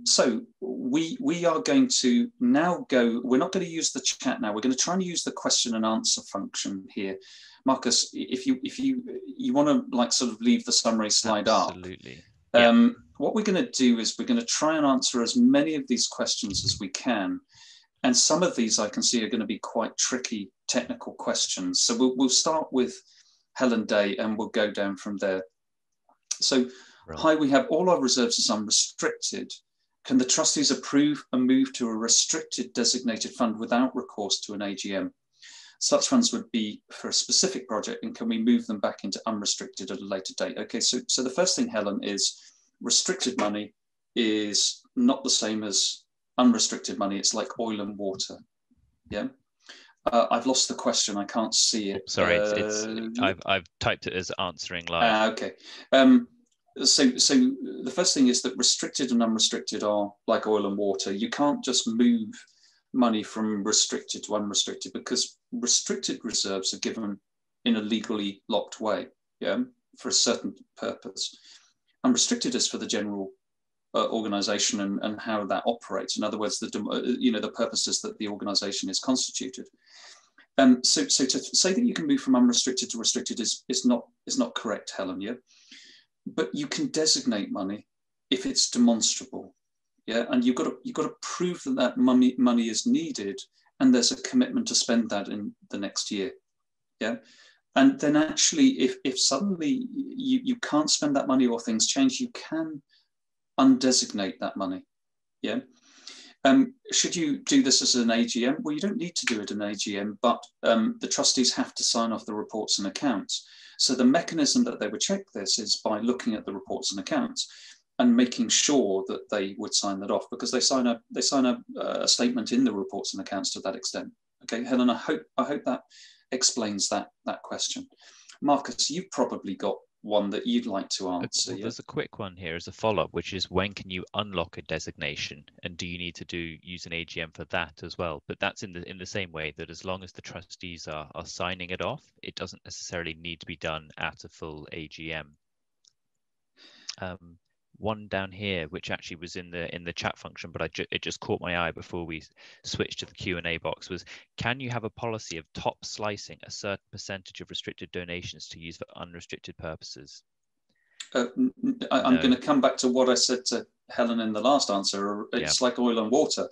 So we are going to now go. We're not going to use the chat now. We're going to try and use the question and answer function here. Marcus, if you want to like sort of leave the summary slide up. Absolutely. What we're going to do is we're going to try and answer as many of these questions as we can. And some of these I can see are going to be quite tricky technical questions. So we'll start with Helen Day and we'll go down from there. So, hi, we have all our reserves as unrestricted. Can the trustees approve a move to a restricted designated fund without recourse to an AGM? Such funds would be for a specific project, and can we move them back into unrestricted at a later date? Okay, so the first thing, Helen, is restricted money is not the same as unrestricted money. It's like oil and water. Yeah. I've lost the question. I can't see it. Sorry, I've typed it as answering live. Okay. So the first thing is that restricted and unrestricted are like oil and water. You can't just move money from restricted to unrestricted, because restricted reserves are given in a legally locked way, yeah, for a certain purpose. Unrestricted is for the general organization and how that operates. In other words, the purposes that the organization is constituted. So to say that you can move from unrestricted to restricted is not correct, Helen. Yeah, but you can designate money if it's demonstrable. Yeah, and you've got to prove that money is needed, and there's a commitment to spend that in the next year. Yeah, and then actually, if suddenly you can't spend that money or things change, you can undesignate that money. Yeah. Should you do this as an AGM? Well, you don't need to do it in an AGM, but the trustees have to sign off the reports and accounts. So the mechanism that they would check this is by looking at the reports and accounts and making sure that they would sign that off, because they sign a statement in the reports and accounts to that extent. Okay, Helen, I hope that explains that question. Marcus, you've probably got one that you'd like to answer. There's a quick one here as a follow-up, which is when can you unlock a designation, and do you need to use an AGM for that as well? But that's in the same way that as long as the trustees are signing it off, it doesn't necessarily need to be done at a full AGM. One down here, which actually was in the chat function, but it just caught my eye before we switched to the Q&A box, was can you have a policy of top slicing a certain percentage of restricted donations to use for unrestricted purposes? I'm going to come back to what I said to Helen in the last answer. It's like oil and water.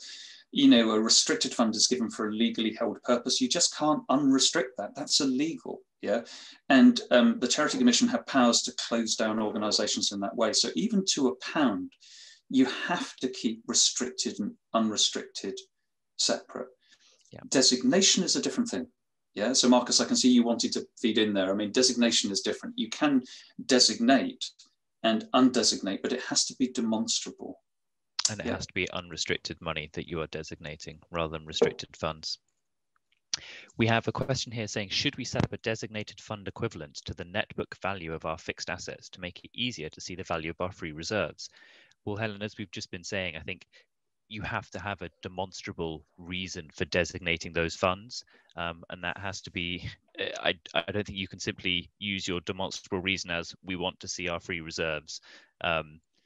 A restricted fund is given for a legally held purpose. You just can't unrestrict that. That's illegal. Yeah, and the Charity Commission have powers to close down organisations in that way. So even to £1, you have to keep restricted and unrestricted separate. Yeah. Designation is a different thing. Yeah, so Marcus, I can see you wanted to feed in there. I mean, designation is different. You can designate and undesignate, but it has to be demonstrable. And it has to be unrestricted money that you are designating rather than restricted funds. We have a question here saying, should we set up a designated fund equivalent to the net book value of our fixed assets to make it easier to see the value of our free reserves? Well, Helen, as we've just been saying, I think you have to have a demonstrable reason for designating those funds. And that has to be, I don't think you can simply use your demonstrable reason as we want to see our free reserves.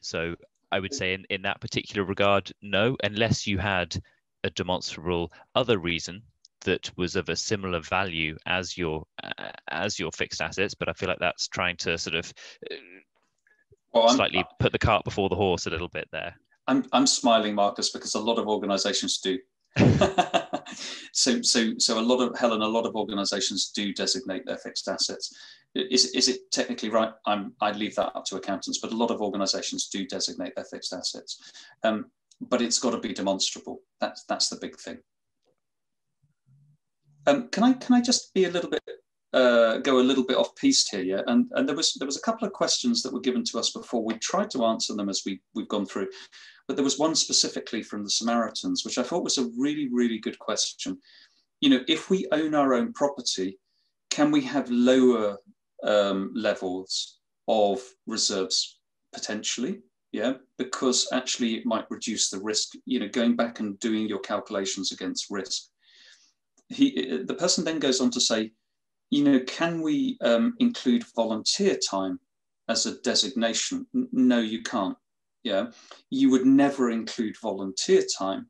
So I would say in that particular regard, no, unless you had a demonstrable other reason that was of a similar value as your fixed assets. But I feel like that's trying to sort of slightly put the cart before the horse a little bit there. I'm smiling, Marcus, because a lot of organisations do. So a lot of organisations do designate their fixed assets. Is it technically right? I'd leave that up to accountants, but a lot of organisations do designate their fixed assets. But it's got to be demonstrable. That's the big thing. Can I just be a little bit go a little bit off piste here, yeah? And there was a couple of questions that were given to us before. We tried to answer them as we've gone through, but there was one specifically from the Samaritans, which I thought was a really, really good question. If we own our own property, can we have lower levels of reserves potentially? Yeah, because actually it might reduce the risk. Going back and doing your calculations against risk. The person then goes on to say, can we include volunteer time as a designation? No, you can't. Yeah, you would never include volunteer time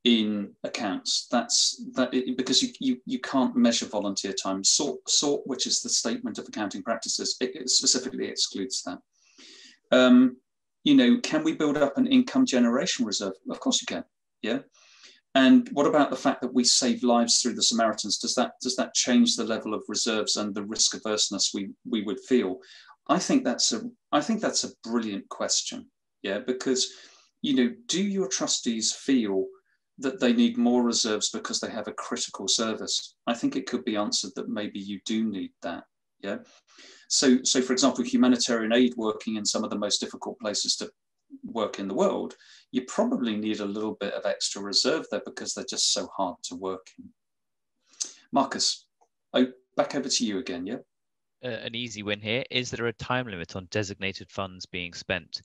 in accounts. Because you can't measure volunteer time. SORT, which is the Statement of Accounting Practices, it specifically excludes that. Can we build up an income generation reserve? Of course you can. Yeah. And what about the fact that we save lives through the Samaritans? Does that change the level of reserves and the risk averseness we would feel? I think that's a brilliant question. Yeah, because do your trustees feel that they need more reserves because they have a critical service? I think it could be answered that maybe you do need that. Yeah. So for example, humanitarian aid working in some of the most difficult places to work in the world, you probably need a little bit of extra reserve there because they're just so hard to work in. Marcus, back over to you again, yeah? an easy win here. Is there a time limit on designated funds being spent?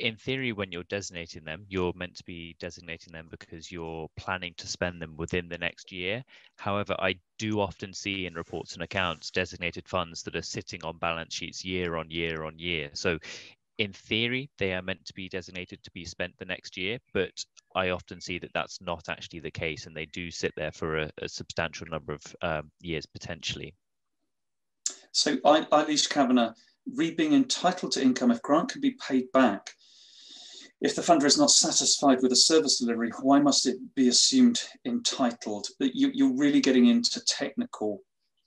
In theory, when you're designating them, you're meant to be designating them because you're planning to spend them within the next year. However, I do often see in reports and accounts designated funds that are sitting on balance sheets year on year on year. So in theory, they are meant to be designated to be spent the next year, but I often see that that's not actually the case, and they do sit there for a substantial number of years potentially. So Eilish Kavanagh, read being entitled to income if grant can be paid back. If the funder is not satisfied with the service delivery, why must it be assumed entitled? You're really getting into technical,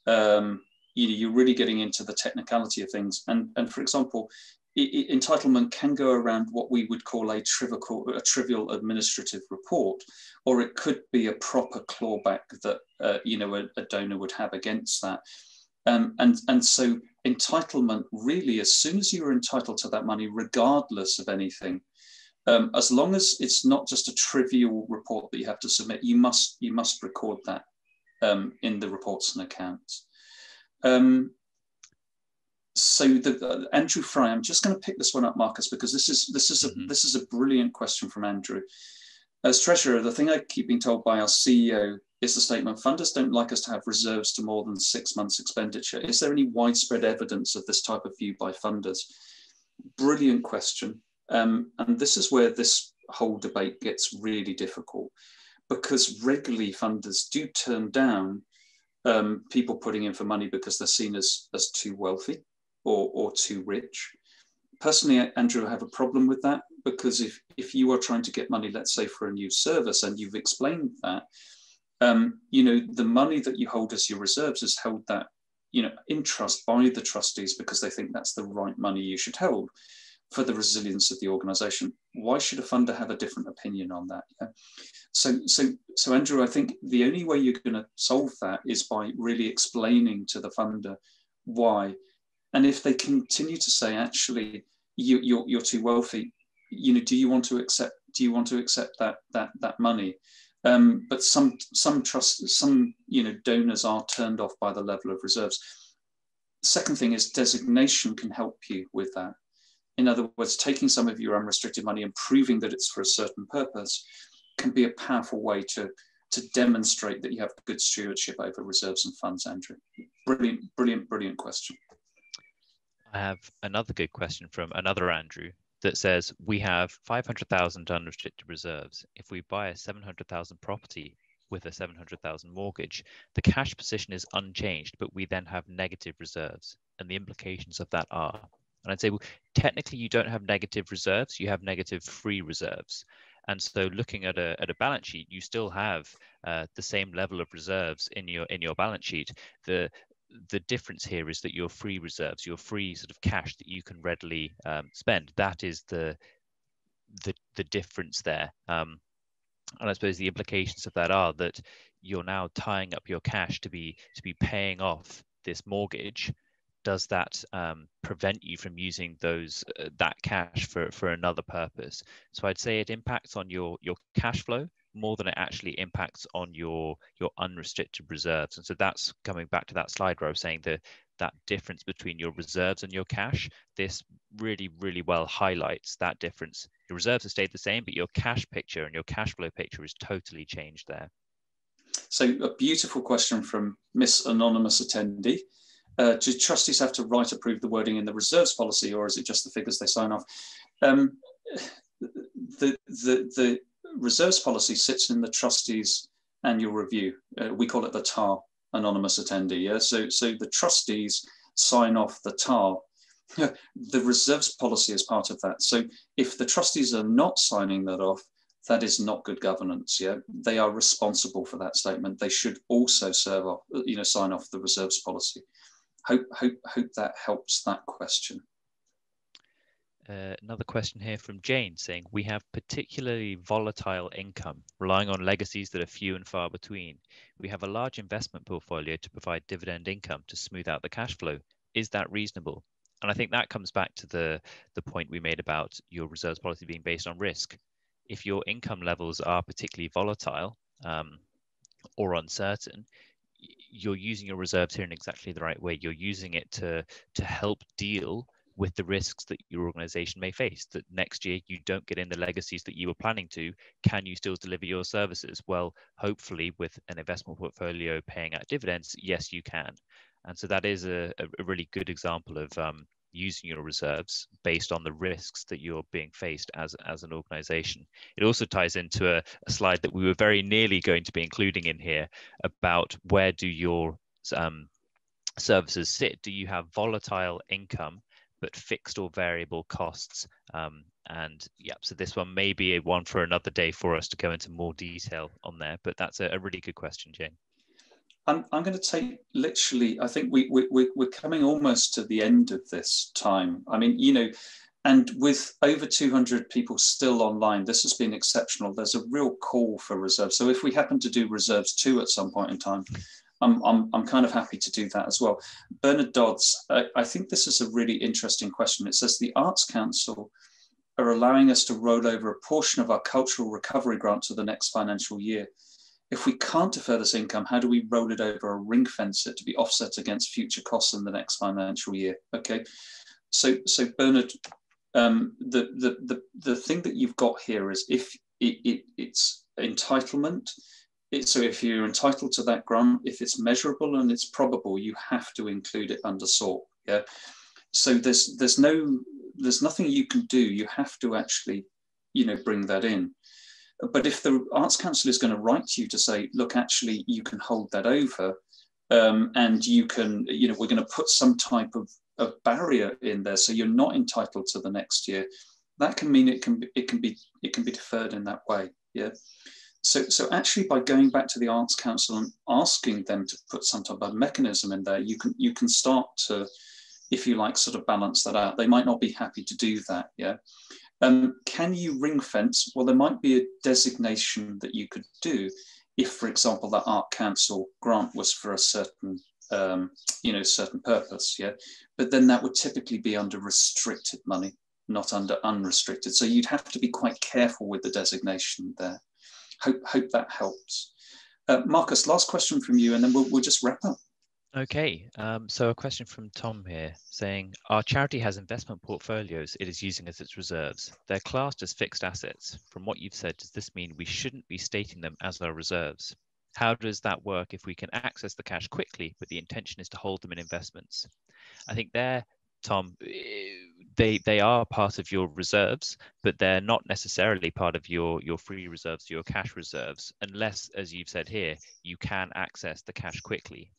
you're really getting into the technicality of things. And for example, entitlement can go around what we would call a trivial administrative report, or it could be a proper clawback that a donor would have against that. And so entitlement, really, as soon as you're entitled to that money, regardless of anything, as long as it's not just a trivial report that you have to submit, you must record that in the reports and accounts. So Andrew Fry, I'm just going to pick this one up, Marcus, because this is a brilliant question from Andrew. As treasurer, the thing I keep being told by our CEO is the statement, funders don't like us to have reserves to more than 6 months expenditure. Is there any widespread evidence of this type of view by funders? Brilliant question. And this is where this whole debate gets really difficult, because regularly funders do turn down people putting in for money because they're seen as too wealthy or too rich. Personally, Andrew, I have a problem with that, because if you are trying to get money, let's say for a new service, and you've explained that, the money that you hold as your reserves is held that, in trust by the trustees because they think that's the right money you should hold for the resilience of the organisation. Why should a funder have a different opinion on that? Yeah? So Andrew, I think the only way you're going to solve that is by really explaining to the funder why. And if they continue to say, actually, you're too wealthy, do you want to accept that money? But some donors are turned off by the level of reserves. Second thing is designation can help you with that. In other words, taking some of your unrestricted money and proving that it's for a certain purpose can be a powerful way to demonstrate that you have good stewardship over reserves and funds, Andrew. Brilliant question. I have another good question from another Andrew that says, we have 500,000 unrestricted reserves. If we buy a 700,000 property with a 700,000 mortgage, the cash position is unchanged, but we then have negative reserves. And the implications of that are, and I'd say, well, technically you don't have negative reserves, you have negative free reserves. And so looking at a balance sheet, you still have the same level of reserves in your balance sheet. The difference here is that your free reserves, your free sort of cash that you can readily spend, that is the difference there. And I suppose the implications of that are that you're now tying up your cash to be paying off this mortgage. Does that prevent you from using that cash for another purpose? So I'd say it impacts on your cash flow more than it actually impacts on your unrestricted reserves. And so that's coming back to that slide where I was saying that difference between your reserves and your cash. This really, really well highlights that difference. Your reserves have stayed the same, but your cash picture and your cash flow picture is totally changed there. So a beautiful question from Miss Anonymous Attendee. Do trustees have to approve the wording in the reserves policy, or is it just the figures they sign off? The reserves policy sits in the trustees' annual review. We call it the TAR, Anonymous Attendee. Yeah? So the trustees sign off the TAR. The reserves policy is part of that. So if the trustees are not signing that off, that is not good governance. Yeah, they are responsible for that statement. They should also sign off the reserves policy. Hope that helps that question. Another question here from Jane saying, we have particularly volatile income, relying on legacies that are few and far between. We have a large investment portfolio to provide dividend income to smooth out the cash flow. Is that reasonable? And I think that comes back to the point we made about your reserves policy being based on risk. If your income levels are particularly volatile or uncertain, you're using your reserves here in exactly the right way. You're using it to help deal with the risks that your organization may face, that next year you don't get in the legacies that you were planning to. Can you still deliver your services? Well, hopefully with an investment portfolio paying out dividends, yes, you can. And so that is a really good example of using your reserves based on the risks that you're being faced as an organization. It also ties into a slide that we were very nearly going to be including in here about where do your services sit? Do you have volatile income but fixed or variable costs? And yeah, so this one may be a one for another day for us to go into more detail on there, but that's a really good question, Jane. I'm going to take literally, I think we're coming almost to the end of this time. I mean, you know, and with over 200 people still online, this has been exceptional. There's a real call for reserves. So if we happen to do reserves 2 at some point in time, I'm kind of happy to do that as well. Bernard Dodds, I think this is a really interesting question. It says the Arts Council are allowing us to roll over a portion of our cultural recovery grant to the next financial year. If we can't defer this income, how do we roll it over or ring fence it to be offset against future costs in the next financial year? Okay, so Bernard, the thing that you've got here is if it's entitlement. So if you're entitled to that grant, if it's measurable and it's probable, you have to include it under SORT. Yeah. So there's nothing you can do. You have to actually, you know, bring that in. But if the Arts Council is going to write to you to say, look, actually, you can hold that over, and you can, you know, we're going to put some type of barrier in there, so you're not entitled to the next year. That can mean it can be deferred in that way. Yeah. So actually, by going back to the Arts Council and asking them to put some type of mechanism in there, you can start to, if you like, sort of balance that out. They might not be happy to do that. Yeah. Can you ring fence? Well, there might be a designation that you could do if, for example, that Art Council grant was for a certain, certain purpose. Yeah. But then that would typically be under restricted money, not under unrestricted. So you'd have to be quite careful with the designation there. Hope that helps. Marcus, last question from you, and then we'll just wrap up. Okay, so a question from Tom here saying, our charity has investment portfolios it is using as its reserves. They're classed as fixed assets. From what you've said, does this mean we shouldn't be stating them as our reserves? How does that work if we can access the cash quickly, but the intention is to hold them in investments? I think there, Tom, they are part of your reserves, but they're not necessarily part of your free reserves, your cash reserves, unless, as you've said here, you can access the cash quickly.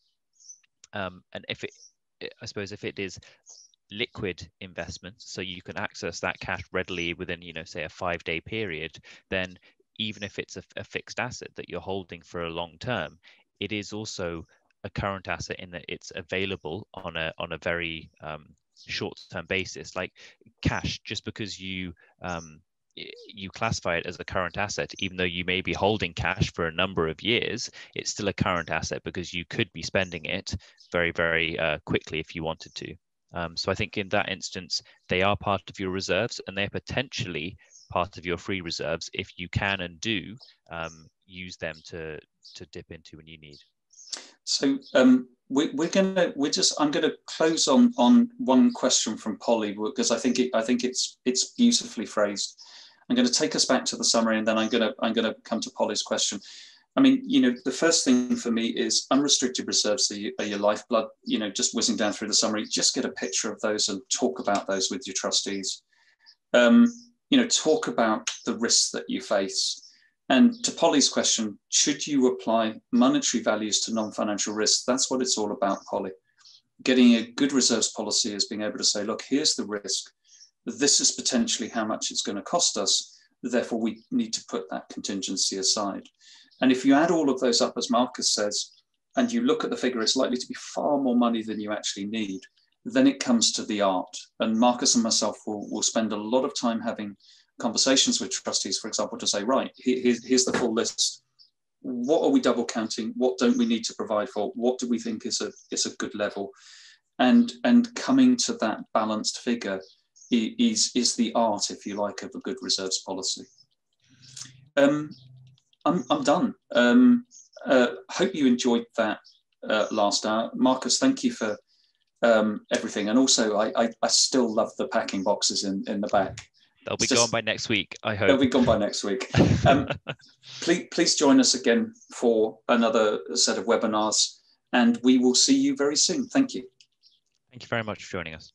And if I suppose if it is liquid investments, so you can access that cash readily within, say a 5-day period, then even if it's a fixed asset that you're holding for a long term, it is also a current asset in that it's available on a very short-term basis. Like cash, just because you classify it as a current asset, even though you may be holding cash for a number of years, it's still a current asset because you could be spending it very, very quickly if you wanted to. So I think in that instance, they are part of your reserves and they're potentially part of your free reserves if you can and do use them to dip into when you need. So I'm going to close on one question from Polly because I think it's beautifully phrased. I'm going to take us back to the summary and then I'm going to come to Polly's question. I mean, the first thing for me is unrestricted reserves are your lifeblood. Just whizzing down through the summary, just get a picture of those and talk about those with your trustees. Talk about the risks that you face. And to Polly's question, should you apply monetary values to non-financial risks? That's what it's all about, Polly. Getting a good reserves policy is being able to say, look, here's the risk. This is potentially how much it's going to cost us. Therefore, we need to put that contingency aside. And if you add all of those up, as Marcus says, and you look at the figure, it's likely to be far more money than you actually need. Then it comes to the art. And Marcus and myself will spend a lot of time having conversations with trustees, for example, to say, right, here's the full list. What are we double counting? What don't we need to provide for? What do we think is a good level? And coming to that balanced figure is the art, if you like, of a good reserves policy. I'm done. Hope you enjoyed that last hour. Marcus, thank you for everything. And also, I still love the packing boxes in the back. They'll be gone by next week, I hope. They'll be gone by next week. Please join us again for another set of webinars, and we will see you very soon. Thank you. Thank you very much for joining us.